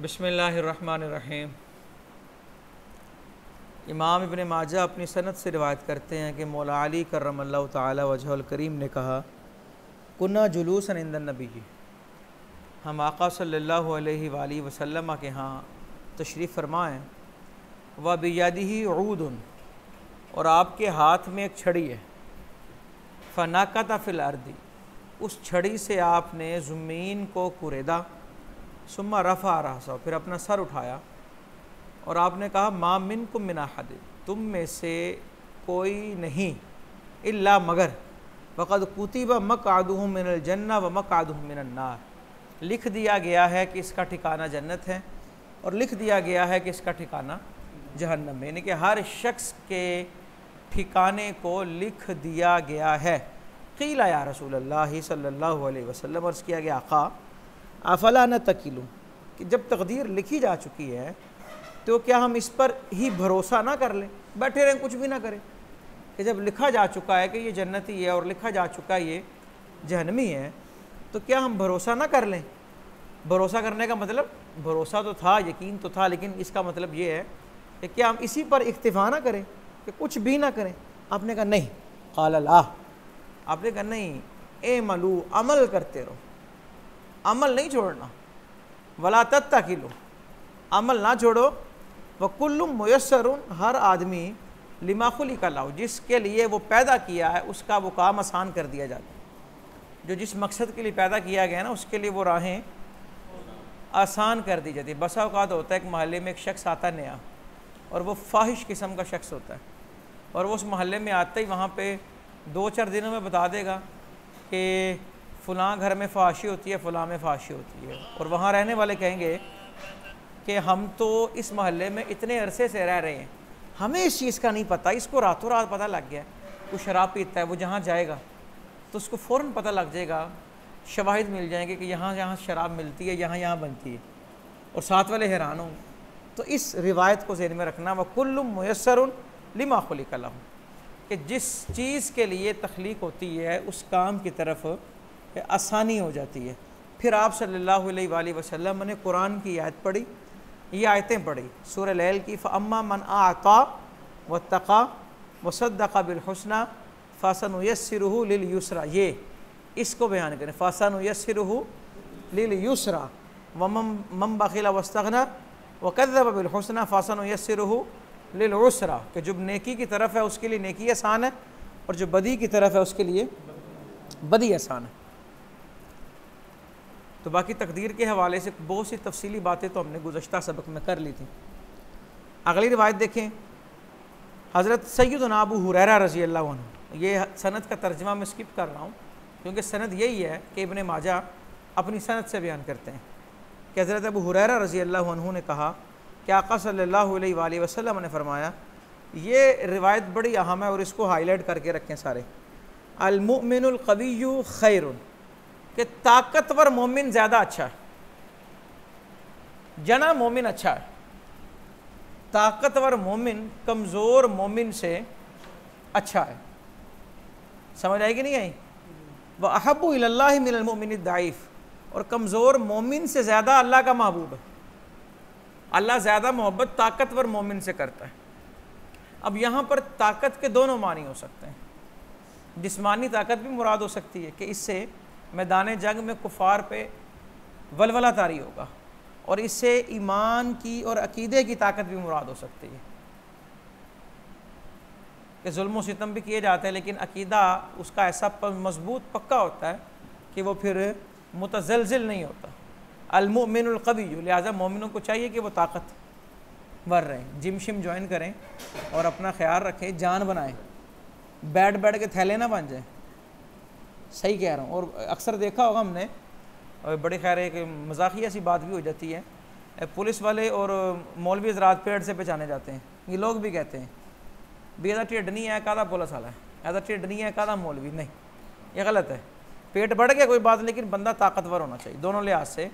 बिस्मिल्लाहिर्रहमानिर्रहीम। इमाम इब्न माजा अपनी सनद से रिवायत करते हैं कि मौला अली करमल्लाहु ताला वजहुल करीम ने कहा, कुन्ना जुलूसन इंदन नबी जी, हम आका सल्लल्लाहु अलैहि वसल्लम के यहाँ तशरीफ़ फरमाएँ, व बियदिही ऊदुन, और आपके हाथ में एक छड़ी है, फ़नाकता फ़िल अर्दी, उस छड़ी से आपने ज़मीन को कुरेदा, सुम्मा रफ़ा रसा, फिर अपना सर उठाया और आपने कहा, मा मिनकुम मिन अहद, तुम में से कोई नहीं इल्ला मगर फ़क़द कुतिबा मक़अदुहु मिनल जन्नह व मक़अदुहु मिनन नार, लिख दिया गया है कि इसका ठिकाना जन्नत है और लिख दिया गया है कि इसका ठिकाना जहन्नम में, यानी कि हर शख्स के ठिकाने को लिख दिया गया है। क़ीला या रसूलल्लाह सल्लल्लाहु अलैहि वसल्लम, अर्ज़ किया गया, आक़ा अफ़ला नतकिलु, कि जब तकदीर लिखी जा चुकी है तो क्या हम इस पर ही भरोसा ना कर लें, बैठे रहें कुछ भी ना करें, कि जब लिखा जा चुका है कि ये जन्नती है और लिखा जा चुका है ये जहन्नमी है, तो क्या हम भरोसा ना कर लें। भरोसा करने का मतलब, भरोसा तो था, यकीन तो था, लेकिन इसका मतलब ये है कि क्या हम इसी पर इक्तिफा ना करें कि कुछ भी ना करें। आपने कहा नहीं, क़ाल ला, आपने कहा नहीं, ए मलू, अमल करते रहो, अमल नहीं छोड़ना, वला तत्तकिलु, अमल ना छोड़ो, व कुल्लु मुयस्सरुन, हर आदमी लिमा खुलिक़ लहू, जिसके लिए वो पैदा किया है उसका वो काम आसान कर दिया जाता है। जो जिस मकसद के लिए पैदा किया गया है ना, उसके लिए वो राहें आसान कर दी जाती है। बसा औक़ात होता है एक महल्ले में एक शख्स आता है नया, और वो फाहिश किस्म का शख्स होता है, और वो उस महल्ले में आते ही वहाँ पे 2-4 दिनों में बता देगा कि फ़लाँ घर में फाशी होती है, फ़लाँ में फाशी होती है, और वहाँ रहने वाले कहेंगे कि हम तो इस महल्ले में इतने अरसे से रह रहे हैं, हमें इस चीज़ का नहीं पता, इसको रातों रात पता लग गया। वो शराब पीता है, वो जहाँ जाएगा तो उसको फ़ौरन पता लग जाएगा, शवाहिद मिल जाएंगे कि यहाँ यहाँ शराब मिलती है, यहाँ यहाँ बनती है, और साथ वाले हैरान हों। तो इस रिवायत को ज़हन में रखना, व कुल्लु मुयस्सरुन लिमा खुलिक़ लहू, कि जिस चीज़ के लिए तख्लीक होती है उस काम की तरफ आसानी हो जाती है। फिर आप सल्लल्लाहु अलैहि वसल्लम ने कुरान की आयत पढ़ी, ये आयतें पढ़ी सूरह लैल की, फ़अम्मा मन आता वत्तक़ा वसद्दक़ बिल हुस्ना फ़सनुयस्सिरुहु लिल युस्रा, ये इसको बयान करें, फ़सनुयस्सिरुहु लिल युस्रा, व मम बख़िला वस्तग़ना वकज़्ज़ब बिल हुस्ना फ़सनुयस्सिरुहु लिल उसरा, कि जो नेकी की तरफ है उसके लिए नेकी आसान है, और जो बदी की तरफ है उसके लिए बदी आसान है। तो बाकी तकदीर के हवाले से बहुत सी तफसीली बातें तो हमने गुज़श्ता सबक में कर ली थी। अगली रिवायत देखें, हज़रत सैयदना अबू हुरैरा रज़ी अल्लाह अन्हु, ये सनद का तर्जमा मैं स्किप कर रहा हूँ क्योंकि सनद यही है कि इब्न माजा अपनी सनद से बयान करते हैं कि हज़रत अबू हुरैरा रज़ी अल्लाह अन्हु ने कहा कि आका सल्लल्लाहु अलैहि वसल्लम ने फरमाया, ये रिवायत बड़ी अहम है और इसको हाईलाइट करके रखें सारे, अल मुमिनुल क़विय्यु खैरुन, कि ताकतवर मोमिन ज़्यादा अच्छा है, जना मोमिन अच्छा है, ताकतवर मोमिन कमज़ोर मोमिन से अच्छा है। समझ आएगी नहीं आई? व अहब्बु इलल्लाहि मिनल मुमिनिद दाइफ़, और कमज़ोर मोमिन से ज़्यादा अल्लाह का महबूब है, अल्लाह ज़्यादा मोहब्बत ताकतवर मोमिन से करता है। अब यहाँ पर ताकत के दोनों मानी हो सकते हैं, जिस्मानी ताकत भी मुराद हो सकती है कि इससे मैदान जंग में कुफ़ार पे वलवला तारी होगा, और इससे ईमान की और अकीदे की ताकत भी मुराद हो सकती है कि जुल्म व सितम भी किए जाते हैं, लेकिन अकीदा उसका ऐसा मजबूत पक्का होता है कि वो फिर मुतज़लज़िल नहीं होता। अल-मुमिनुल क़विय्यु, लिहाजा मोमिनों को चाहिए कि वो ताकतवर रहें, जिम शिम ज्वाइन करें और अपना ख्याल रखें, जान बनाएं, बैठ बैठ के थैले ना बन जाए। सही कह रहा हूँ। और अक्सर देखा होगा हमने, और बड़ी खैर एक मजाकिया सी बात भी हो जाती है, पुलिस वाले और मौलवी हज़रात पेड़ से पहचाने जाते हैं। ये लोग भी कहते हैं भी ऐसा टेढ़ नहीं है कादा पुलिस वाला है, ऐसा टेढ़ नहीं है कादा मौलवी, नहीं, ये गलत है। पेट बढ़ गया कोई बात, लेकिन बंदा ताकतवर होना चाहिए, दोनों लिहाज से,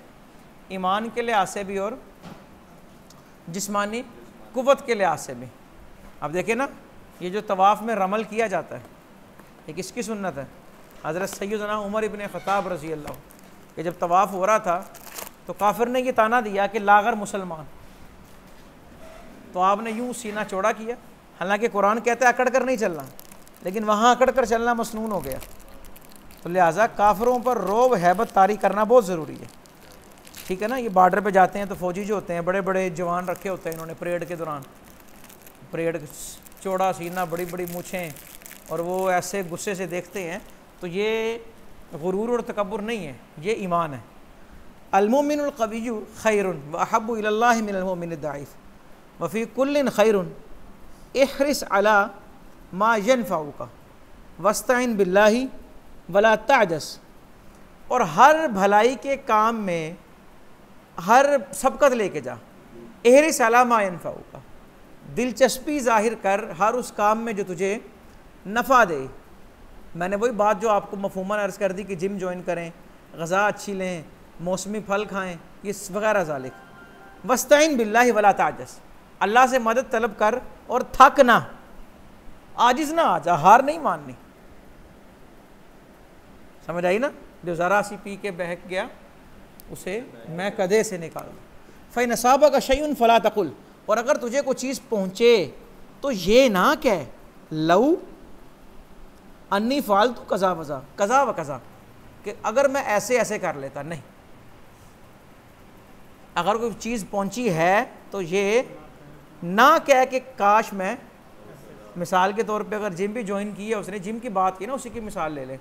ईमान के लिहाज से भी और जिस्मानी कुव्वत के लिहाज से भी। अब देखिए ना, ये जो तवाफ़ में रमल किया जाता है, ये किसकी सुन्नत है? हज़रत सैयदना उमर इब्न ख़त्ताब रज़ी अल्लाह, कि जब तवाफ़ हो रहा था तो काफिर ने ये ताना दिया कि लागर मुसलमान, तो आपने यूं सीना चौड़ा किया। हालांकि कुरान कहता है अकड़ कर नहीं चलना, लेकिन वहाँ अकड़ कर चलना मसनून हो गया। तो लिहाजा काफिरों पर रौब हैबत तारी करना बहुत ज़रूरी है, ठीक है ना। ये बॉर्डर पे जाते हैं तो फौजी जो होते हैं बड़े बड़े जवान रखे होते हैं इन्होंने परेड के दौरान, परेड चौड़ा सीना, बड़ी बड़ी मूछें, और वो ऐसे गुस्से से देखते हैं। तो ये गुरूर और तकब्बुर नहीं है, ये ईमान है। अल-मुमिनुल क़विय्यु खैरुन व अहब्बु इलल्लाहि मिनल मुमिनिद दाइफ़ व फ़ी कुल्लिन खैरुन इहरिस अला मा यनफ़उका वस्तईन बिल्लाहि वला ताजस। और हर भलाई के काम में हर सबकत लेके जा, इहरिस अला मा यनफ़उका, दिलचस्पी ज़ाहिर कर हर उस काम में जो तुझे नफ़ा दे। मैंने वही बात जो आपको मफ़हूमन अर्ज़ कर दी कि जिम ज्वाइन करें, ग़ज़ा अच्छी लें, मौसमी फल खाएं, ये वगैरह ज़ालिक। वस्तईन बिल्लाहि वला ताजस, अल्लाह से मदद तलब कर और थक ना, आजिज़ ना आ जा, हार नहीं माननी। समझ आई ना। जो ज़रा सी पी के बहक गया उसे मैं कदे से निकाल। फ़इन असाबका शैउन फ़ला तक़ुल, और अगर तुझे कोई चीज़ पहुँचे तो ये ना कह लऊ अन्नी फालतू कज़ा वज़ा, कज़ा व कज़ा, कि अगर मैं ऐसे ऐसे कर लेता। नहीं, अगर कोई चीज़ पहुंची है तो ये ना कह के काश मैं, मिसाल के तौर पे अगर जिम भी ज्वाइन की है उसने, जिम की बात की ना, उसी की मिसाल ले ले,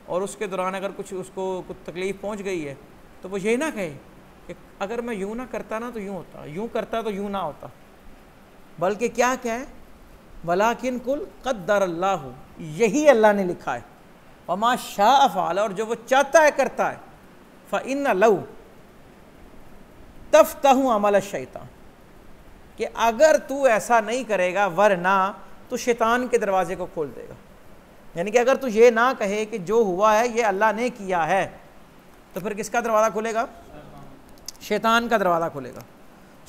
और उसके दौरान अगर कुछ उसको कुछ तकलीफ़ पहुंच गई है तो वो ये ना कहे कि अगर मैं यूँ ना करता ना तो यूँ होता, यूँ करता तो यूँ ना होता, बल्कि क्या कहे वलाकिन कुल क़द्दर अल्लाहु, यही अल्लाह ने लिखा है, वमा शाअ फ़अल, और जो वो चाहता है करता है। फ़इन्न लऊ तफ़्तहु अमल शैतान, कि अगर तू ऐसा नहीं करेगा वरना तो शैतान के दरवाजे को खोल देगा। यानी कि अगर तू ये ना कहे कि जो हुआ है ये अल्लाह ने किया है, तो फिर किसका दरवाज़ा खुलेगा? शैतान का दरवाज़ा खुलेगा।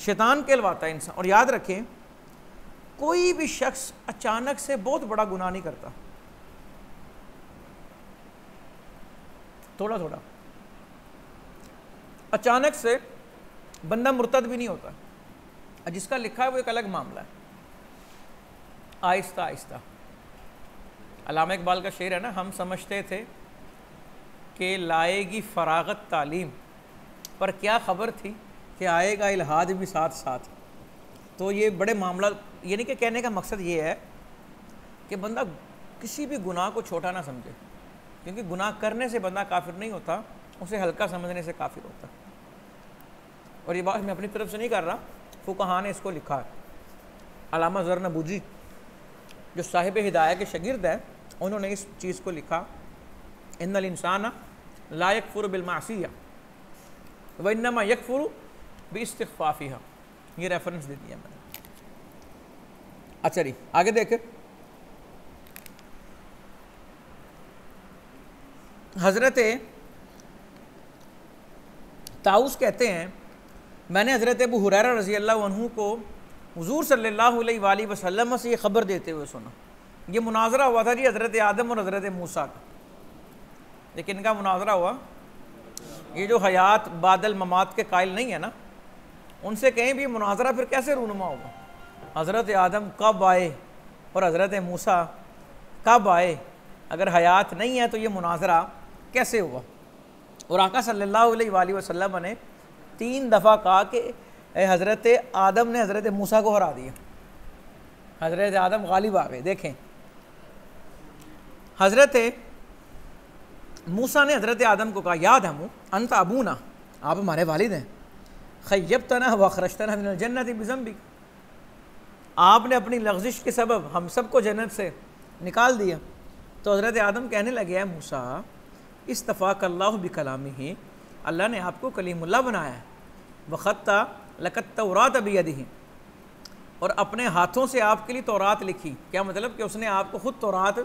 शैतान कहलवाता है इंसान। और याद रखें, कोई भी शख्स अचानक से बहुत बड़ा गुनाह नहीं करता, थोड़ा थोड़ा। अचानक से बंदा मुर्तद भी नहीं होता, जिसका लिखा है वो एक अलग मामला है। आहिस्ता आहिस्ता, अल्लामा इकबाल का शेर है ना, हम समझते थे कि लाएगी फरागत तालीम, पर क्या खबर थी कि आएगा इल्हाद भी साथ साथ। तो ये बड़े मामला, यानी कि कहने का मकसद ये है कि बंदा किसी भी गुनाह को छोटा ना समझे, क्योंकि गुनाह करने से बंदा काफिर नहीं होता, उसे हल्का समझने से काफिर होता। और ये बात मैं अपनी तरफ से नहीं कर रहा, फुक़हा ने इसको लिखा है। अल्लामा ज़र नबूजी जो साहिब हिदाया के शागिर्द हैं, उन्होंने इस चीज़ को लिखा, इन्नल इंसान ला यकफुरु बिल मासिया व इन्नमा यकफुरु बिइस्तिग़फ़ाफ़िहा। ये रेफरेंस दे दिया मैंने। अच्छा जी, आगे देखें। हज़रत ताऊस कहते हैं, मैंने हज़रत अबू हुरैरा रज़ी अल्लाह अन्हु को हुज़ूर सल्लल्लाहु अलैहि वसल्लम से ये ख़बर देते हुए सुना। ये मुनाजरा हुआ था जी हज़रत आदम और हज़रत मूसा का। लेकिन इनका मुनाजरा हुआ, ये जो हयात बादल ममात के कायल नहीं है ना, उनसे कहीं भी मुनाजरा फिर कैसे रूनुमा होगा? हज़रत आदम कब आए और हज़रत मूसा कब आए? अगर हयात नहीं है तो ये मुनाजरा कैसे हुआ? और आका सल्लल्लाहु अलैहि वसल्लम ने 3 दफ़ा कहा कि हज़रत आदम ने हज़रत मूसा को हरा दिया, हज़रत आदम गालिब आ गए। देखें, हज़रत मूसा ने हज़रत आदम को कहा, याद हम अंत अबूना, आप हमारे वालिद हैं, खय्यबतना व अखरजतना मिनल जन्नति बिज़ंबिक, आपने अपनी लग़ज़िश के सबब हम सबको जन्नत से निकाल दिया। तो हज़रत आदम कहने लगे, है मूसा इस्तफ़ाकल्लाहु बिकलामिही, अल्लाह ने आपको कलीमुल्लाह बनाया है, वख़त्ता लक़त तौरात बियदिही, और अपने हाथों से आपके लिए तौरात लिखी। क्या मतलब कि उसने आपको ख़ुद तौरात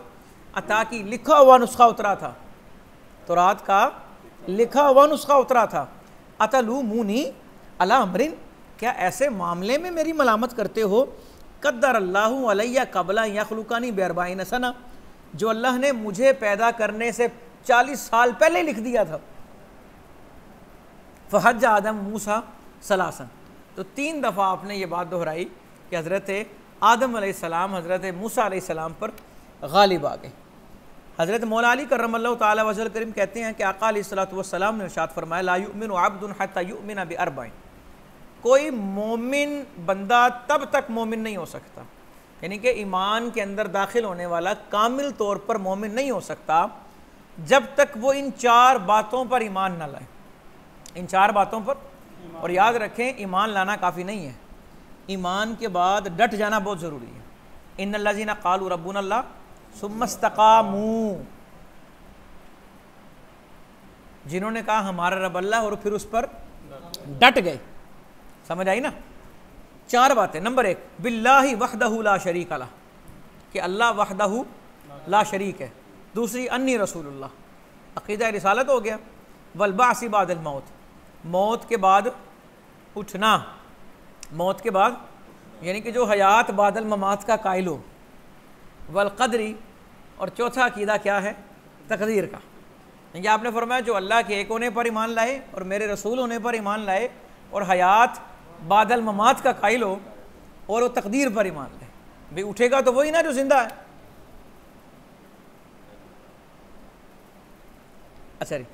अता की, लिखा हुआ नुस्खा उतरा था, तौरात का लिखा हुआ नुस्खा उतरा था। अतलूमुनी अला अमरिन, क्या ऐसे मामले में मेरी मलामत करते हो? क़द्दर अल्लाहु अलैया क़ब्ला यख़्लुक़नी बिअरबाईन सना, जो अल्लाह ने मुझे पैदा करने से 40 साल पहले लिख दिया था। फ़हज आदम मूसा सलासन। तो 3 दफ़ा आपने ये बात दोहराई कि हज़रत आदम अलैहिस्सलाम हज़रत मूसा अलैहिस्सलाम पर गालिब आ गए। हज़रत मौला अली करमल्लाहु ताला वजहल करीम कहते हैं कि आका अलैहिस्सलातु वस्सलाम ने इरशाद फरमाया, ला युमिनु अब्दुन हत्ता युमिन बिअरबइन, कोई मोमिन बंदा तब तक मोमिन नहीं हो सकता, यानी कि ईमान के अंदर दाखिल होने वाला कामिल तौर पर मोमिन नहीं हो सकता जब तक वो इन 4 बातों पर ईमान ना लाए। इन 4 बातों पर, और याद रखें ईमान लाना काफ़ी नहीं है, ईमान के बाद डट जाना बहुत ज़रूरी है। इन्नल्लज़ीना क़ालू रब्बुनल्लाह सुम्मस्तक़ामू, जिन्होंने कहा हमारा रब अल्लाह और फिर उस पर डट गए। समझ आई ना? 4 बातें। नंबर 1, बिल्लाहि वहदहु ला शरीक लह, कि अल्लाह वहदहु ला शरीक है। दूसरी, अन्नी रसूलुल्लाह, अक़ीदा रिसालत हो गया। वल बाअसी बादल मौत, मौत के बाद उठना, मौत के बाद यानी कि जो हयात बादल ममात का कायल हो। वल क़दरी, और चौथा अक़ीदा क्या है? तकदीर का। क्योंकि आपने फरमाया जो अल्लाह के एक होने पर ईमान लाए और मेरे रसूल होने पर ईमान लाए और हयात बादल ममात का कायल हो और वो तकदीर पर ईमान लाए, भाई उठेगा तो वही ना जो जिंदा है। अच्छा जी,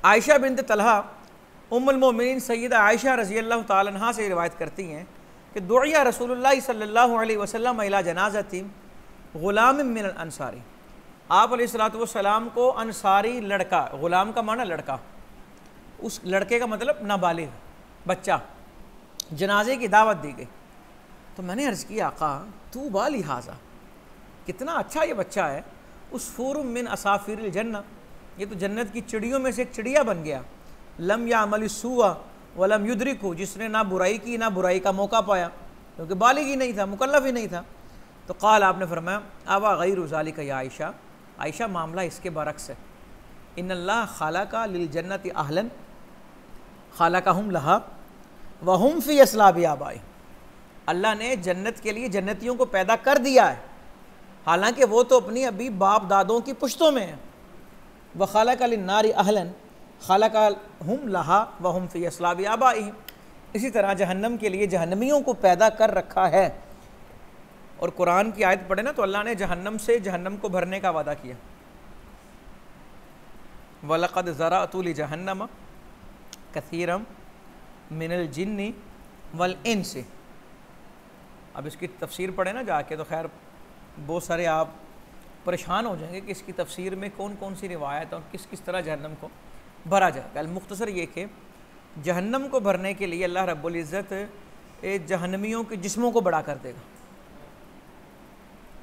आयशा बिन्त तलहा उम्मुल मोमिनीन सैयदा आयशा रज़ी अल्लाह ताला अन्हा से रिवायत करती हैं कि दुइया रसूलुल्लाह सल्लल्लाहु अलैहि वसल्लम इला जनाज़ती ग़ुलाम मिन अंसारी, आप अलैहिस्सलातु वस्सलाम को अंसारी लड़का, ग़ुलाम का माना लड़का, उस लड़के का मतलब नाबालिग बच्चा, जनाजे की दावत दी गई। तो मैंने अर्ज़ किया आका तू बाली हाजा, कितना अच्छा ये बच्चा है। उस फूरुम मिन असाफिरिल जन्नह, ये तो जन्नत की चिड़ियों में से एक चिड़िया बन गया। लम यामल सुआ वलम युद्रिकु, जिसने ना बुराई की ना बुराई का मौका पाया, क्योंकि बालिग ही नहीं था, मुकल्लफ ही नहीं था। तो क़ाल, आपने फरमाया अवा गैरु ज़ालिका या आयशा, आयशा मामला इसके बरक्स है। इन्नल्लाह खालका लिल जन्नति अहलन खालकाहुम लहा व हुम फ़ी अस्लाबि आबाई, अल्लाह ने जन्नत के लिए जन्नतियों को पैदा कर दिया है, हालांकि वो तो अपनी अभी बाप दादों की पुश्तों में है। व खालका लिन्नारि अहलन खालकाहुम लहा व हुम फ़ी अस्लाबि आबाई, इसी तरह जहन्नम के लिए जहन्नमियों को पैदा कर रखा है। और कुरान की आयत पढ़े ना तो अल्लाह ने जहन्नम से जहन्नम को भरने का वादा किया। वलक़द ज़रअतु लिजहन्नम कसीरम मिनल जिन्नि वल इंसी, अब इसकी तफसीर पढ़े ना जाके तो खैर बहुत सारे आप परेशान हो जाएंगे कि इसकी तफसीर में कौन कौन सी रिवायत और किस किस तरह जहन्नम को भरा जाएगा। मुख्तसर ये कि जहन्नम को भरने के लिए अल्लाह रब्बुल इज़्ज़त जहन्नमियों के जिस्मों को बड़ा कर देगा।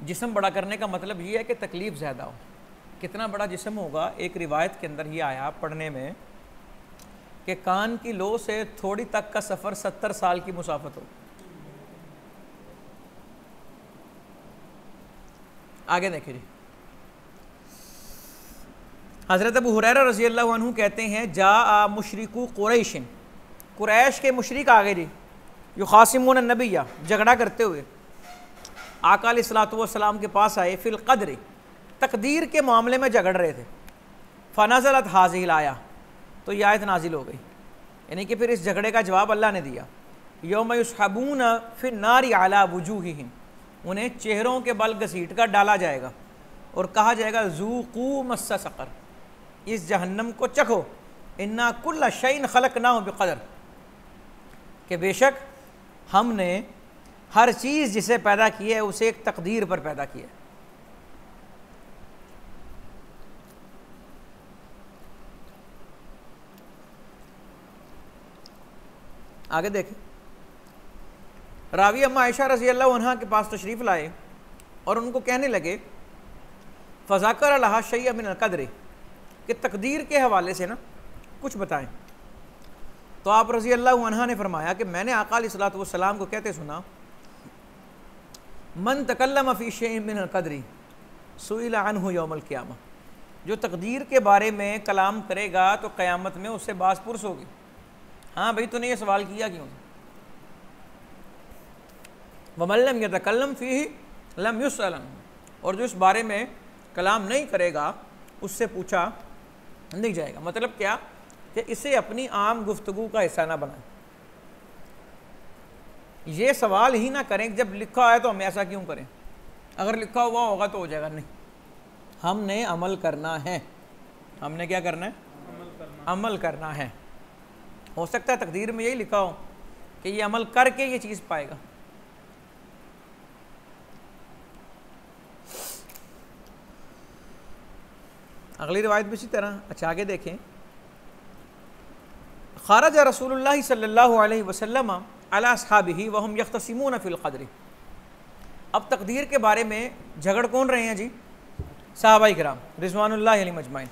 जिस्म बड़ा करने का मतलब ये है कि तकलीफ़ ज़्यादा हो। कितना बड़ा जिस्म होगा? एक रिवायत के अंदर ये आया पढ़ने में कि कान की लो से थोड़ी तक का सफ़र 70 साल की मुसाफत हो। आगे देखिए जी, हज़रत अबू हुरैरा रज़ी अल्लाहु अन्हु कहते हैं जा मुशरिकु कुरैशिन, कुरैश के मुशरिक आ गए जी, युखासिमून नबिया, झगड़ा करते हुए आका अलैहिस्सलातु वस्सलाम के पास आए। फिल क़द्र, तकदीर के मामले में झगड़ रहे थे। फ़नज़लत हाज़िहिल आया, तो ये आयत नाजिल हो गई, यानी कि फिर इस झगड़े का जवाब अल्लाह ने दिया। यौम युस्हबून फिन्नारि अला वुजूहिहिम, उन्हें चेहरों के बल घसीट कर डाला जाएगा और कहा जाएगा ज़ूक़ू मस्सा सक़र, इस जहन्नम को चखो। इन्ना कुल्ला शैइन ख़लक़नाहु बिक़दर, कि बेशक हमने हर चीज़ जिसे पैदा की है उसे एक तकदीर पर पैदा किया है। आगे देखें, रावी अम्मा आयशा रज़ी अल्लाह अन्हा के पास तशरीफ़ लाए और उनको कहने लगे फ़ज़ाकर लहा शैअ मिनल क़द्र, कि तकदीर के हवाले से ना कुछ बताएं। तो आप रज़ी अल्लाह अन्हा ने फरमाया कि मैंने आका अलैहिस्सलातु वस्सलाम को कहते सुना, मन तकल्लम फ़ी शैइन मिनल क़द्र सुइला अन्हु यौमल क़ियामा, जो तकदीर के बारे में कलाम करेगा तो क़यामत में उससे बास पुरस होगी। हाँ भाई तूने ये सवाल किया क्यों? वमन लम यतकल्लम फ़ीही लम युसअल अन्हु, और जो इस बारे में कलाम नहीं करेगा उससे पूछा नहीं जाएगा। मतलब क्या कि इसे अपनी आम गुफ्तगू का हिस्सा ना बनाएं, ये सवाल ही ना करें जब लिखा है तो हम ऐसा क्यों करें, अगर लिखा हुआ होगा तो हो जाएगा। नहीं, हमने अमल करना है। हमने क्या करना है? अमल करना है। हो सकता है तकदीर में यही लिखा हो कि ये अमल करके ये चीज़ पाएगा। अगली रिवायत भी इसी तरह। अच्छा आगे देखें, ख़रज रसूलुल्लाह सल्लल्लाहु अलैहि वसल्लम अला अस्हाबिही व हुम यख्तसिमून फ़िल क़द्र। अब तकदीर के बारे में झगड़ कौन रहे हैं जी? सहाबाए किराम रिज़वानुल्लाहि अलैहिम अजमाइन।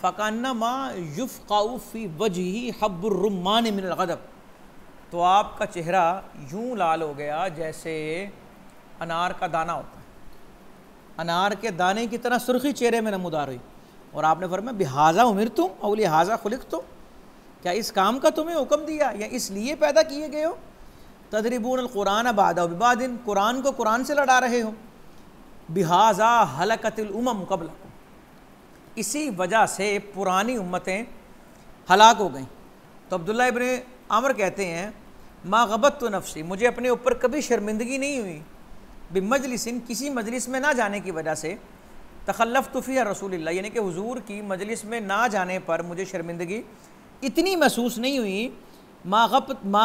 फ़कान्नमा युफ़क़उ फ़ी वजही हब्बुर रुम्मान मिनल ग़ज़ब। तो आपका चेहरा यूँ लाल हो गया जैसे अनार का दाना होता है, अनार के दाने की तरह सुर्खी चेहरे में नमूदार हुई। और आपने फरमाया बिहाजा उमिरतुम औ लिहाजा खुलिक़तुम, क्या इस काम का तुम्हें हुक्म दिया या इसलिए पैदा किए गए हो? तदरिबून अल कुरान बादा बिबादिन, कुरान को कुरान से लड़ा रहे हो। बिहाजा हलकतिल उमम क़ब्लकुम, इसी वजह से पुरानी उम्मतें हलाक हो गईं। तो अब्दुल्लाह इब्न आमर कहते हैं मा गबत तो नफ्सी, मुझे अपने ऊपर कभी शर्मिंदगी नहीं हुई बिमजलिसिन, किसी मजलिस में ना जाने की वजह से, तखल्लफ तुफ़िया रसूलिल्लाह, यानी कि हुजूर की मजलिस में ना जाने पर मुझे शर्मिंदगी इतनी महसूस नहीं हुई। मा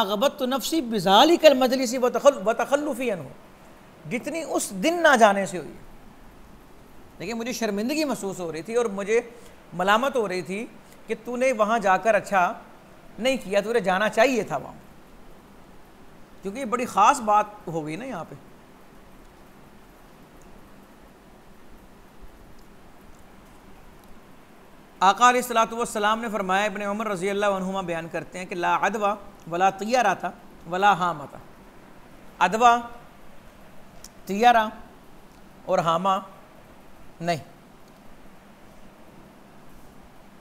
गबत तो नफ्सी बिज़ालिकल मजलिसी व तखल्लुफ़ी अन्हु, जितनी उस दिन ना जाने से हुई। देखिए मुझे शर्मिंदगी महसूस हो रही थी और मुझे मलामत हो रही थी कि तूने वहाँ जाकर अच्छा नहीं किया, तुझे जाना चाहिए था वहाँ, क्योंकि ये बड़ी ख़ास बात हो गई ना यहाँ पे। आका अलैहिस्सलातु वस्सलाम ने फरमाया, इब्न उमर रज़ी अल्लाहु अन्हुमा बयान करते हैं कि ला अदवा वला तियारा था वला हामा था। अदवा, तियारा और हामा नहीं,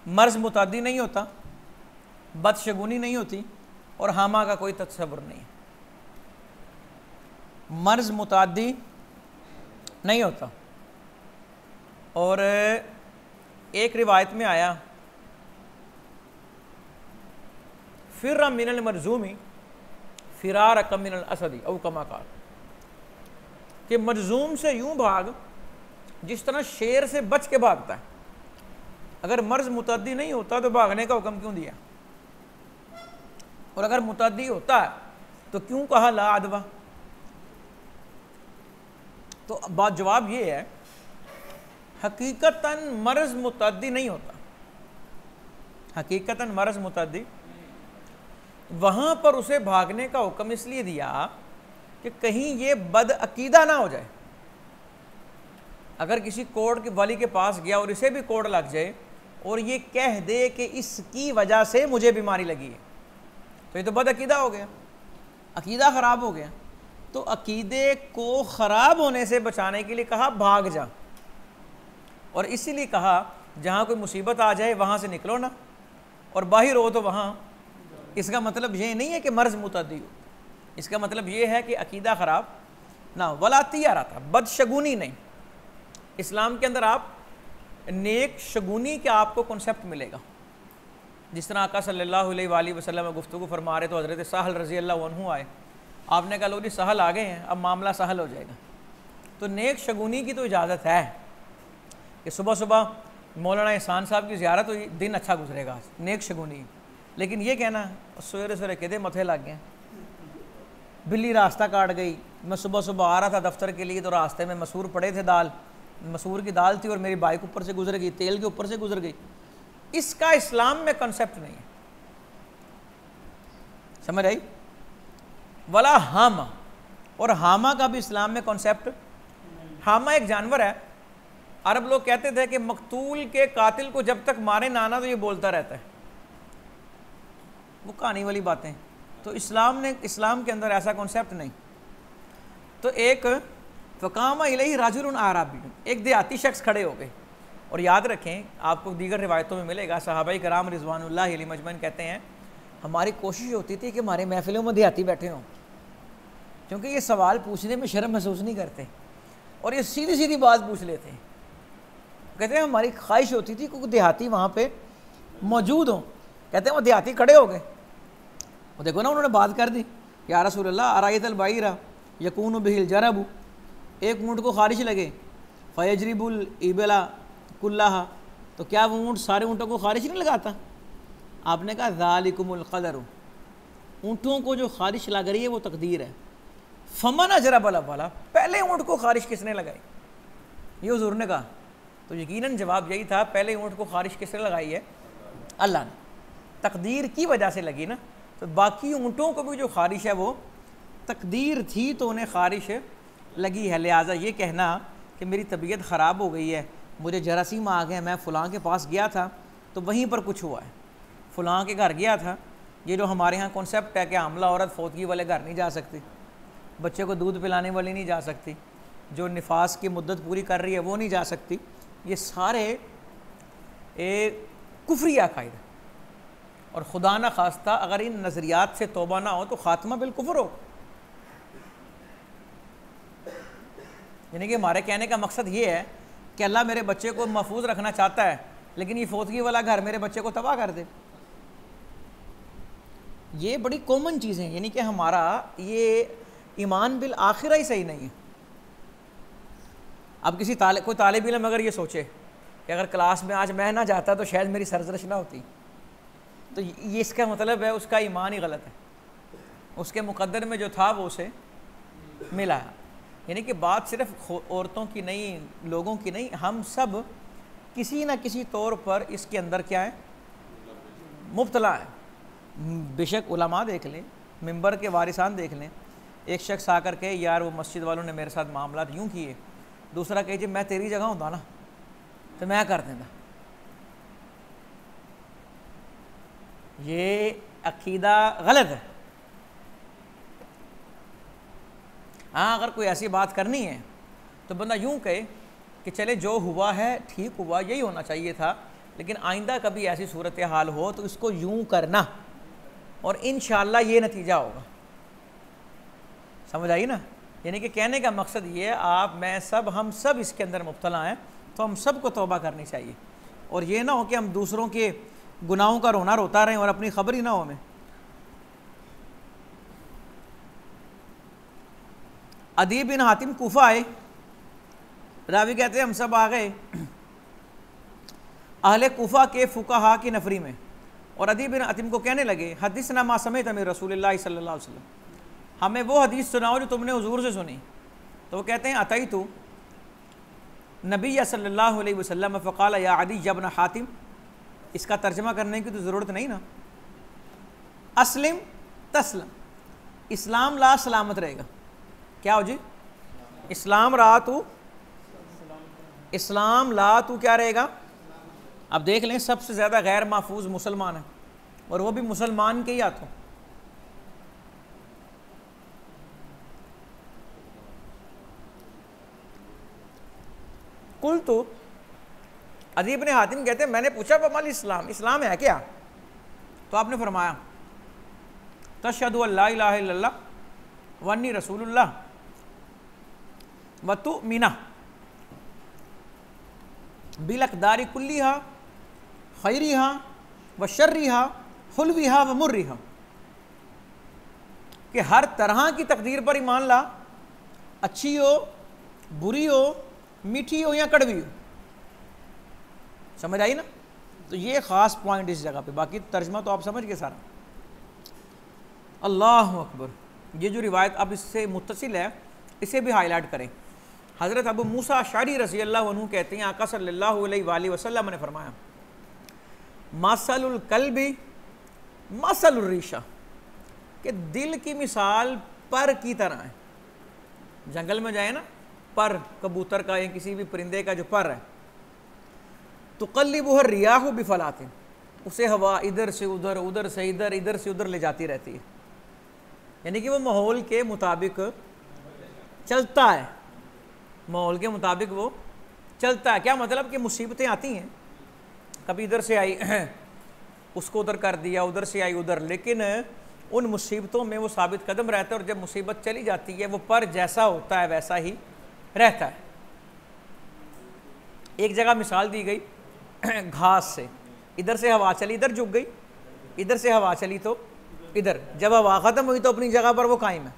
मर्ज़ मुतादी नहीं होता, बदशगुनी नहीं होती और हामा का कोई तस्वुर नहीं है। मर्ज़ मुतादी नहीं होता। और एक रिवायत में आया फिर मिनल मरजूमी फिरार कम मिनल असदी औ कमा कार, कि मरजूम से यूं भाग जिस तरह शेर से बच के भागता है। अगर मर्ज मुतद्दी नहीं होता तो भागने का हुक्म क्यों दिया, और अगर मुतद्दी होता है तो क्यों कहा ला अदवा? तो बात जवाब ये है, हकीकतन मर्ज मुतद्दी नहीं होता। हकीकतन मर्ज मुतद्दी, वहाँ पर उसे भागने का हुक्म इसलिए दिया कि कहीं ये बदअकीदा ना हो जाए। अगर किसी कोढ़ के वाली के पास गया और इसे भी कोढ़ लग जाए और ये कह दे कि इसकी वजह से मुझे बीमारी लगी है, तो ये तो बदअकीदा हो गया, अकीदा ख़राब हो गया। तो अकीदे को ख़राब होने से बचाने के लिए कहा भाग जा, और इसीलिए कहा जहाँ कोई मुसीबत आ जाए वहाँ से निकलो ना, और बाहर हो तो वहाँ। इसका मतलब ये नहीं है कि मर्ज़ मुतद्दी हो, इसका मतलब ये है कि अकीदा ख़राब ना। वला तियारा था, बदशगुनी नहीं। इस्लाम के अंदर आप नेक शगुनी का आपको कॉन्सेप्ट मिलेगा। जिस तरह आका सल्लल्लाहु अलैहि वसल्लम में गुफ्तगू फरमा रहे तो हज़रत सहल रज़ी अल्लाहु अन्हु आए, आपने कहा लो जी सहल आ गए हैं, अब मामला सहल हो जाएगा। तो नेक शगुनी की तो इजाज़त है कि सुबह सुबह मौलाना एहसान साहब की ज़ियारत हुई, दिन अच्छा गुजरेगा, नेक शगुनी। लेकिन ये कहना सवेरे सवेरे कहते मथे लग गए, बिल्ली रास्ता काट गई, मैं सुबह सुबह आ रहा था दफ्तर के लिए तो रास्ते में मसूर पड़े थे, दाल मसूर की दाल थी और मेरी बाइक ऊपर से गुजर गई, तेल के ऊपर से गुजर गई। इसका इस्लाम में कॉन्सेप्ट नहीं है, समझ आई? वला हामा, और हामा का भी इस्लाम में कॉन्सेप्ट। हामा एक जानवर है। अरब लोग कहते थे कि मकतूल के कातिल को जब तक मारे ना आना तो ये बोलता रहता है, वो कहानी वाली बातें। तो इस्लाम के अंदर ऐसा कॉन्सेप्ट नहीं। तो एक फ़कामा इलैहि राजुलुन आराबी, एक देहाती शख्स खड़े हो गए। और याद रखें, आपको दीगर रिवायतों में मिलेगा, सहाबाए किराम रिज़वानुल्लाहि अलैहिम अजमईन कहते हैं हमारी कोशिश होती थी कि हमारे महफिलों में देहाती बैठे हों, क्योंकि ये सवाल पूछने में शर्म महसूस नहीं करते और ये सीधी सीधी बात पूछ लेते हैं। कहते हैं हमारी ख्वाहिश होती थी क्योंकि देहाती वहाँ पे मौजूद हों। कहते हैं वो देहाती खड़े हो गए, वो देखो ना उन्होंने बात कर दी, या रसूल अल्लाह अरायतल बाईरा यकून बिहिल जरबू, एक ऊँट को खारिश लगे, फ़यजरिबुल इबला कुल्लाहा, तो क्या वो ऊँट सारे ऊँटों को खारिश नहीं लगाता? आपने कहा ज़ालिकुमुल क़दर, ऊँटों को जो खारिश लग रही है वो तकदीर है। फमन अजरबल अव्वला, पहले ऊँट को खारिश किसने लगाई? ये हुज़ूर ने कहा। तो यकीनन जवाब यही था, पहले ऊँट को खारिश किसने लगाई है? अल्लाह ने। तकदीर की वजह से लगी ना, तो बाकी ऊँटों को भी जो खारिश है वो तकदीर थी तो उन्हें खारिश लगी है। लिहाजा ये कहना कि मेरी तबीयत ख़राब हो गई है, मुझे जरासीम आ गए, मैं फ़लाँ के पास गया था तो वहीं पर कुछ हुआ है, फ़लाँ के घर गया था, ये जो हमारे यहाँ कॉन्सेप्ट है कि हामला औरत फौतगी वाले घर नहीं जा सकती, बच्चे को दूध पिलाने वाली नहीं जा सकती, जो निफास की मुद्दत पूरी कर रही है वो नहीं जा सकती, ये सारे एक कुफरी अक़ाइद। और खुदा न खास्ता अगर इन नज़रियात से तौबा ना हो तो ख़ात्मा बिलकुफ़र हो। यानी कि हमारे कहने का मकसद ये है कि अल्लाह मेरे बच्चे को महफूज रखना चाहता है, लेकिन ये फौतगी वाला घर मेरे बच्चे को तबाह कर दे। ये बड़ी कॉमन चीज़ें हैं, यानी कि हमारा ये ईमान बिल आखिरा ही सही नहीं है। अब किसी कोई तालिब इल्म अगर ये सोचे कि अगर क्लास में आज मैं ना जाता तो शायद मेरी सरजरश ना होती, तो ये इसका मतलब है उसका ईमान ही गलत है, उसके मुकद्दर में जो था वो उसे मिला है। यानी कि बात सिर्फ औरतों की नहीं, लोगों की नहीं, हम सब किसी न किसी तौर पर इसके अंदर क्या है, मुब्तला है। बेशक उलमा देख लें, मिंबर के वारिसान देख लें, एक शख्स आकर के यार वो मस्जिद वालों ने मेरे साथ मामला यूँ किए, दूसरा कहे जी मैं तेरी जगह होता ना तो मैं कर देता। ये अकीदा गलत है। हाँ, अगर कोई ऐसी बात करनी है तो बंदा यूँ कहे कि चले जो हुआ है ठीक हुआ, यही होना चाहिए था, लेकिन आइंदा कभी ऐसी सूरत हाल हो तो इसको यूँ करना और इंशाअल्लाह ये नतीजा होगा। समझ आई ना? यानी कि कहने का मकसद ये है, आप मैं सब हम सब इसके अंदर मुब्तला हैं, तो हम सब को तौबा करनी चाहिए। और ये ना हो कि हम दूसरों के गुनाहों का रोना रोता रहें और अपनी खबर ही ना हो हमें। अदी बिन हातिम कूफा आए, रावी कहते हैं हम सब आ गए अहले कूफा के फुकाहा की नफरी में, और अदी बिन हातिम को कहने लगे हदीसना मा समेत अमीर रसूलुल्लाह सल्लल्लाहु अलैहि वसल्लम, हमें वो हदीस सुनाओ जो तुमने हुजूर से सुनी। तो वो कहते हैं अतई तो नबी सल्लल्लाहु अलैहि वसल्लम फ़क़ाल या अदी जब्न हातिम, इसका तर्जमा करने की तो ज़रूरत नहीं ना, अस्लिम तस्लम, इस्लाम ला सलामत रहेगा। क्या हो जी? इस्लाम ला तू क्या रहेगा? अब देख लें, सबसे ज़्यादा गैर महफूज मुसलमान है, और वो भी मुसलमान के ही हाथों। कुल तो अदी इब्न हातिम कहते हैं मैंने पूछा फमल इस्लाम, इस्लाम है क्या? तो आपने फरमाया तशहदु अल्ला इलाहा इल्लल्लाह व अन्नी रसूलुल्लाह व तुमिना बिल अक़दारि कुल्लिहा खैरिहा व शर्रिहा हुल्विहा व मुर्रिहा, कि हर तरह की तकदीर पर ईमान ला, अच्छी हो, बुरी हो, मीठी हो या कड़वी हो। समझ आई ना? तो ये ख़ास पॉइंट इस जगह पे, बाकी तर्जमा तो आप समझ गए सारा। अल्लाह अकबर। ये जो रिवायत अब इससे मुत्तसिल है इसे भी हाईलाइट करें। हज़रत अबू मूसा अशअरी रज़ी अल्लाह अन्हु कहते हैं आका सल्लल्लाहु अलैहि वसल्लम ने फरमाया मसलुल कल्बी मसलुर रीशा, कि दिल की मिसाल पर की तरह है। जंगल में जाए ना, पर कबूतर का या किसी भी परिंदे का जो पर है, तो क़ल्लिबुहु रियाहु बिफलातिन, उसे हवा इधर से उधर, उधर से इधर, इधर से उधर ले जाती रहती है। यानी कि वो माहौल के मुताबिक चलता है, माहौल के मुताबिक वो चलता है। क्या मतलब कि मुसीबतें आती हैं, कभी इधर से आई उसको उधर कर दिया, उधर से आई उधर, लेकिन उन मुसीबतों में वो साबित कदम रहता है, और जब मुसीबत चली जाती है वो पर जैसा होता है वैसा ही रहता है। एक जगह मिसाल दी गई घास से, इधर से हवा चली इधर झुक गई, इधर से हवा चली तो इधर, जब हवा ख़त्म हुई तो अपनी जगह पर वो कायम है।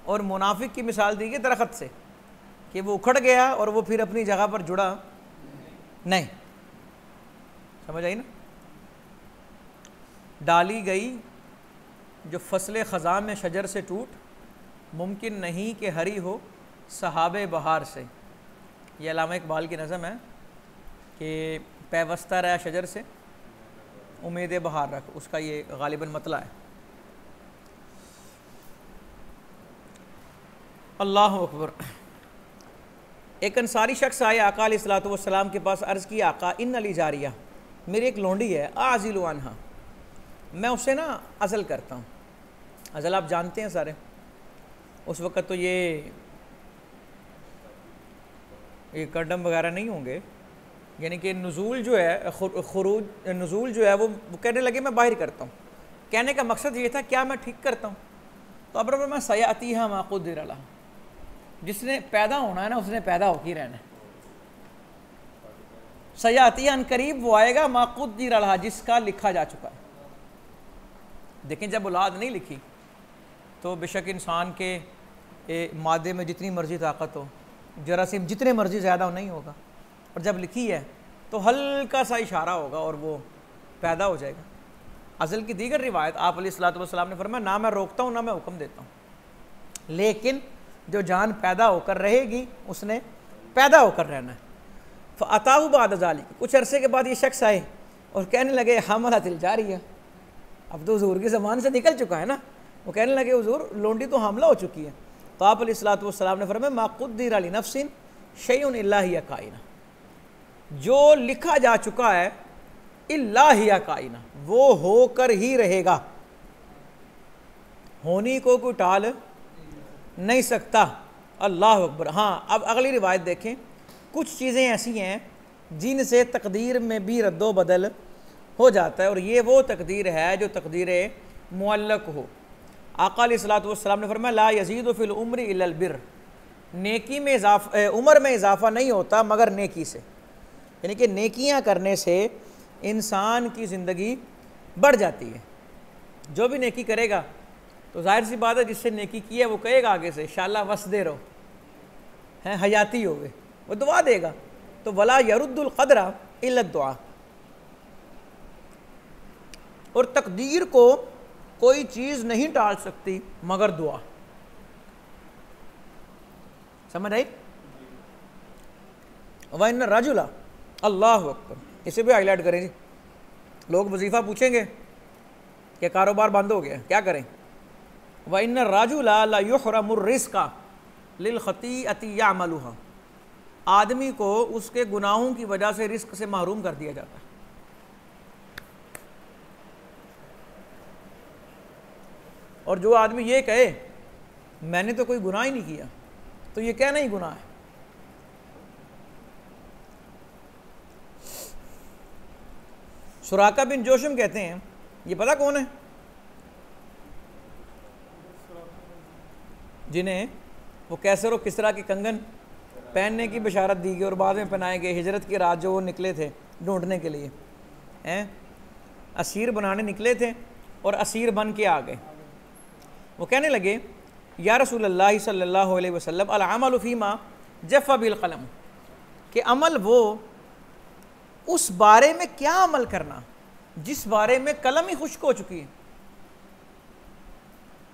और मुनाफिक की मिसाल दी गई दरख्त से कि वो उखड़ गया और वो फिर अपनी जगह पर जुड़ा नहीं। समझ आई ना? डाली गई जो फसले ख़ज़ां में शजर से टूट, मुमकिन नहीं कि हरी हो सहाबे बहार से। ये अल्लामा इकबाल की नज़म है कि पैवस्ता रहा शजर से उम्मीद बहार रख, उसका ये गालिबन मतला है। अल्लाह अकबर। एक अंसारी शख्स आए आका अलैहिस्सलातु वस्सलाम के पास, अर्ज़ की आका इन अली जारिया, मेरी एक लोंडी है, आज़िलु अन्हा, मैं उससे ना अज़ल करता हूँ। अज़ल आप जानते हैं सारे, उस वक़्त तो ये कंडम वगैरह नहीं होंगे, यानी कि नुज़ूल जो है, खुरूज नुज़ूल जो है वो कहने लगे मैं बाहर करता हूँ। कहने का मकसद ये था क्या मैं ठीक करता हूँ? तो अब मैं सयाती है माक़ुद्दिर अलह, जिसने पैदा होना है ना उसने पैदा होकर ही रहना है। सयाती अन करीब वो आएगा माक़ुद्दिर अलह, जिसका लिखा जा चुका है। देखें जब औलाद नहीं लिखी तो बेशक इंसान के मादे में जितनी मर्ज़ी ताकत हो, जरासीम जितने मर्ज़ी ज़्यादा हो, नहीं होगा। और जब लिखी है तो हल्का सा इशारा होगा और वो पैदा हो जाएगा। अज़ल की दीगर रिवायत आप अलैहिस्सलातु वस्सलाम ने फरमाया, ना मैं रोकता हूँ ना मैं हुक्म देता हूँ, लेकिन जो जान पैदा होकर रहेगी उसने पैदा होकर रहना है। फ़अताहु बाद ज़ालिक, कुछ अरसे के बाद ये शख्स आए और कहने लगे हमलतुल जारिया, अब तो हुज़ूर की ज़बान से निकल चुका है ना। वो कहने लगे हुज़ूर लोंडी तो हमला हो चुकी है। तो आप अलैहिस्सलातु वस्सलाम ने फरमाया मा क़ुद्दिर ली नफ्सिन शैउन इल्ला हिया काइना, जो लिखा जा चुका है इल्ला हिया काइना, वो होकर ही रहेगा, होनी को कोई टाल नहीं सकता। अल्लाह अकबर। हाँ, अब अगली रिवायत देखें। कुछ चीज़ें ऐसी हैं जिनसे तकदीर में भी रद्दो बदल हो जाता है, और ये वो तकदीर है जो तकदीर मुअल्लक हो। आका अलैहिस्सलातु वस्सलाम ने फरमाया ला यज़ीदु फ़िल उम्रि इल्लल बिर, नेकी में इजाफ़ा, उम्र में इजाफ़ा नहीं होता मगर नेकी से, यानी कि नेकियां करने से इंसान की ज़िंदगी बढ़ जाती है। जो भी नेकी करेगा तो जाहिर सी बात है जिससे नेकी की है वो कहेगा आगे से इंशाअल्लाह वस दे रहो, हैं हयाती हो गए, वो दुआ देगा। तो वला यरुद्दुल क़द्रा इल्ला दुआ, और तकदीर को कोई चीज़ नहीं टाल सकती मगर दुआ। समझ आई? वइन रजुला, अल्लाह अकबर, इसे भी हाईलाइट करें जी। लोग वजीफ़ा पूछेंगे कि कारोबार बंद हो गया क्या करें? वइन रजुला ला युहरमुर रिज़्क़ा लिल खतीअति यामलुहा, आदमी को उसके गुनाहों की वजह से रिस्क से महरूम कर दिया जाता है। और जो आदमी ये कहे मैंने तो कोई गुनाह ही नहीं किया, तो ये कहना ही गुनाह है। सुराका बिन जोशम कहते हैं, ये पता कौन है? जिन्हें वो कैसर और किसरा के कंगन पहनने की बशारत दी गई और बाद में पहनाए गए। हिजरत की रात जो वो निकले थे ढूंढने के लिए, हैं असीर बनाने निकले थे और असीर बन के आ गए। वो कहने लगे या रसूलल्लाह सल्लल्लाहु अलैहि वसल्लम अल अमलु फीमा जफ़ा बिल क़लम, कि अमल वो उस बारे में क्या अमल करना जिस बारे में कलम ही खुश्क हो चुकी है,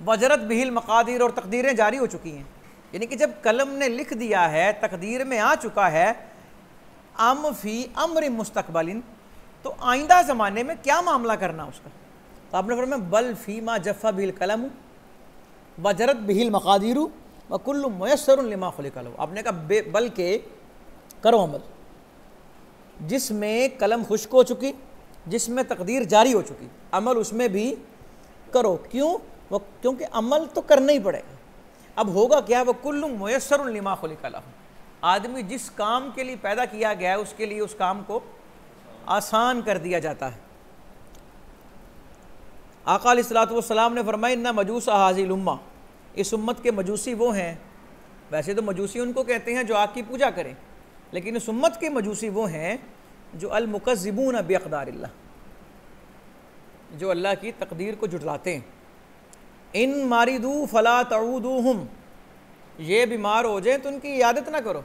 वजरत बिहिल मकादिर, और तकदीरें जारी हो चुकी हैं। यानी कि जब कलम ने लिख दिया है, तकदीर में आ चुका है, अम फी अम्र मुस्तकबलिन, तो आइंदा ज़माने में क्या मामला करना उसका। तो आपने फरमाया बल फीमा जफ़ा बिल कलम वजरत बिहिल मकादिर व कुल्लु मुयस्सर लिमा खुलिक़ लहू। आपने कहा बल्कि करो अमल जिसमें कलम खुश्क हो चुकी, जिसमें तकदीर जारी हो चुकी, अमल उसमें भी करो। क्यों? वो क्योंकि अमल तो करना ही पड़ेगा। अब होगा क्या? वो कुल्लु मुयस्सर लिमा खुलिक़ लहू, आदमी जिस काम के लिए पैदा किया गया है उसके लिए उस काम को आसान कर दिया जाता है। आका अलैहिस्सलातु वस्सलाम ने फरमाया इन्ना मजूस हाज़िल उम्मा, इस उम्मत के मजूसी वो हैं, वैसे तो मजूसी उनको कहते हैं जो आग की पूजा करें, लेकिन इस उम्मत के मजूसी वो हैं जो अल-मुकज़्ज़िबून बिअक़दारिल्लाह, जो अल्लाह की तकदीर को जुटलाते हैं। इन मारिदू फ़ला तऊदूहुम, ये बीमार हो जाएं तो उनकी इयादत ना करो,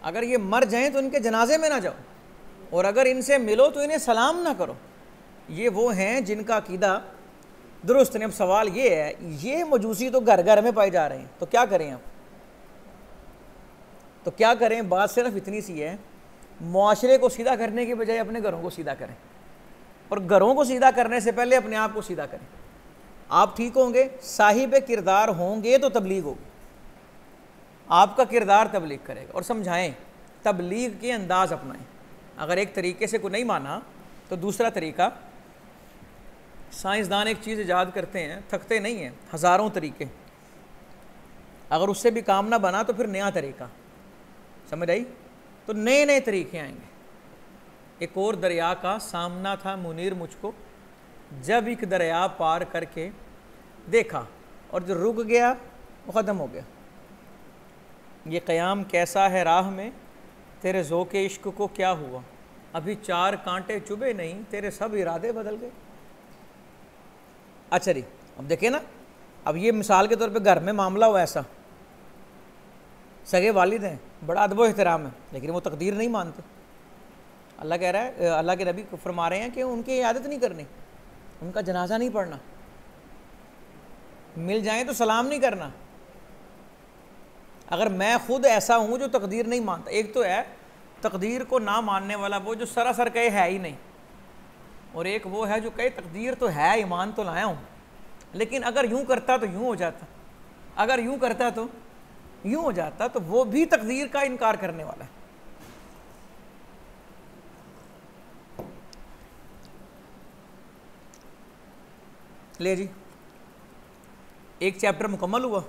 अगर ये मर जाएं तो उनके जनाजे में ना जाओ, और अगर इनसे मिलो तो इन्हें सलाम ना करो। ये वो हैं जिनका अकीदा दुरुस्त नहीं। अब सवाल ये है, ये मजूसी तो घर घर में पाए जा रहे हैं, तो क्या करें आप? तो क्या करें? बात सिर्फ इतनी सी है, मुआशरे को सीधा करने के बजाय अपने घरों को सीधा करें, और घरों को सीधा करने से पहले अपने आप को सीधा करें। आप ठीक होंगे, साहिब किरदार होंगे तो तबलीग होगी, आपका किरदार तबलीग करेगा। और समझाएं, तबलीग के अंदाज अपनाएं। अगर एक तरीके से कोई नहीं माना तो दूसरा तरीका, साइंसदान एक चीज़ ईजाद करते हैं, थकते नहीं हैं, हज़ारों तरीके, अगर उससे भी काम ना बना तो फिर नया तरीका, समझ आई? तो नए नए तरीके आएंगे। एक और दरिया का सामना था मुनीर मुझको, जब एक दरिया पार करके देखा, और जो रुक गया वो ख़त्म हो गया। ये क़याम कैसा है राह में, तेरे ज़ोक़े इश्क को क्या हुआ, अभी 4 कांटे चुभे नहीं, तेरे सब इरादे बदल गए। अच्छा जी, अब देखें ना, अब ये मिसाल के तौर पे घर में मामला हुआ ऐसा, सगे वालिद हैं, बड़ा अदब एहतराम है, लेकिन वो तकदीर नहीं मानते। अल्लाह कह रहा है, अल्लाह के नबी फरमा रहे हैं कि उनकी इयादत नहीं करनी, उनका जनाजा नहीं पढ़ना, मिल जाए तो सलाम नहीं करना। अगर मैं खुद ऐसा हूँ जो तकदीर नहीं मानता, एक तो है तकदीर को ना मानने वाला वो जो सरासर कहे है ही नहीं, और एक वो है जो कहे तकदीर तो है, ईमान तो लाया हूँ, लेकिन अगर यूँ करता तो यूँ हो जाता, अगर यूँ करता तो यूँ हो जाता, तो वो भी तकदीर का इनकार करने वाला है। ले जी, एक चैप्टर मुकम्मल हुआ।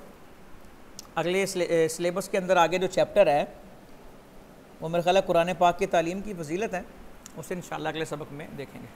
अगले सिलेबस के अंदर आगे जो चैप्टर है वो मेरे ख्याल है कुरान पाक की तालीम की फजीलत है, उसे इंशाअल्लाह अगले सबक में देखेंगे।